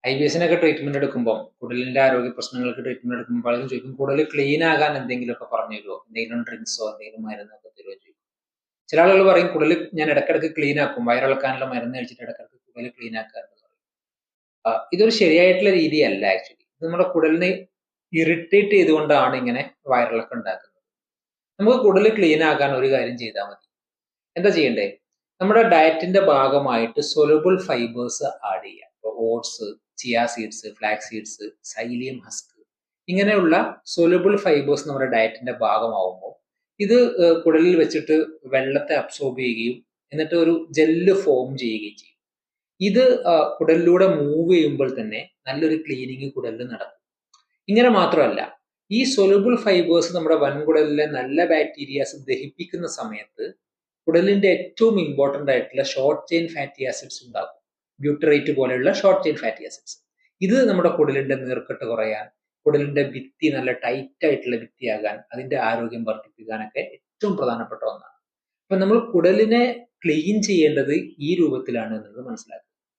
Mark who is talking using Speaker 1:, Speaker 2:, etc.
Speaker 1: IBSനൊക്കെ treatment എടുക്കുമ്പോൾ കുടലിന്റെ ആരോഗ്യ പ്രശ്നങ്ങൾക്ക് ട്രീറ്റ്മെന്റ് എടുക്കുമ്പോൾ പലരും ചോദിക്കും കുടൽ ക്ലീൻ ആകാൻ എന്തെങ്കിലുമൊക്കെ പറഞ്ഞു തരുമോ, എന്തെങ്കിലും ഡ്രിങ്ക്സോ എന്തെങ്കിലും മരുന്നൊക്കെ തരുമോ ചോദിക്കും. ചില ആളുകൾ പറയും കുടൽ ഞാൻ ഇടയ്ക്കിടയ്ക്ക് ക്ലീൻ ആക്കും, വയറിളക്കാനുള്ള മരുന്ന് കഴിച്ചിട്ട് ഇടയ്ക്കിടയ്ക്ക് കുടൽ ക്ലീൻ ആക്കാറുണ്ട്. ഇതൊരു ശരിയായിട്ടുള്ള രീതിയല്ല. ആക്ച്വലി ഇത് നമ്മുടെ കുടലിനെ ഇറിറ്റേറ്റ് ചെയ്തുകൊണ്ടാണ് ഇങ്ങനെ വയറിളക്കം ഉണ്ടാക്കുന്നത്. നമുക്ക് കുടൽ ക്ലീൻ ആക്കാൻ ഒരു കാര്യം ചെയ്താൽ മതി. എന്താ ചെയ്യണ്ടേ? നമ്മുടെ ഡയറ്റിന്റെ ഭാഗമായിട്ട് സൊലബിൾ ഫൈബേഴ്സ് ആഡ് ചെയ്യാം. ഇപ്പോൾ oats, chia seeds, flax seeds, psyllium husk, ഇങ്ങനെയുള്ള സൊലബിൾ ഫൈബേഴ്സ് നമ്മുടെ ഡയറ്റിന്റെ ഭാഗമാവുമ്പോൾ ഇത് കുടലിൽ വെച്ചിട്ട് വെള്ളത്തെ അബ്സോർബ് ചെയ്യുകയും എന്നിട്ട് ഒരു ജെല്ല് ഫോം ചെയ്യുകയും ചെയ്യും. ഇത് കുടലിലൂടെ മൂവ് ചെയ്യുമ്പോൾ തന്നെ നല്ലൊരു ക്ലീനിങ് കുടലിൽ നടക്കും. ഇങ്ങനെ മാത്രമല്ല, ഈ സൊലബിൾ ഫൈബേഴ്സ് നമ്മുടെ വൻകുടലിലെ നല്ല ബാക്ടീരിയാസ് ദഹിപ്പിക്കുന്ന സമയത്ത് കുടലിന്റെ ഏറ്റവും ഇമ്പോർട്ടന്റ് ആയിട്ടുള്ള ഷോർട്ട് ചെയിൻ ഫാറ്റി ആസിഡ്സ് ഉണ്ടാകും. ബ്യൂട്ടറേറ്റ് പോലെയുള്ള ഷോർട്ട് ചെയിൻ ഫാറ്റി ആസിഡ്സ്. ഇത് നമ്മുടെ കുടലിന്റെ നീർക്കെട്ട് കുറയാൻ, കുടലിന്റെ ഭിത്തി നല്ല ടൈറ്റ് ആയിട്ടുള്ള ഭിത്തിയാകാൻ, അതിന്റെ ആരോഗ്യം വർദ്ധിപ്പിക്കാനൊക്കെ ഏറ്റവും പ്രധാനപ്പെട്ട ഒന്നാണ്. അപ്പൊ നമ്മൾ കുടലിനെ ക്ലീൻ ചെയ്യേണ്ടത് ഈ രൂപത്തിലാണ് എന്നുള്ളത് മനസ്സിലാക്കുക.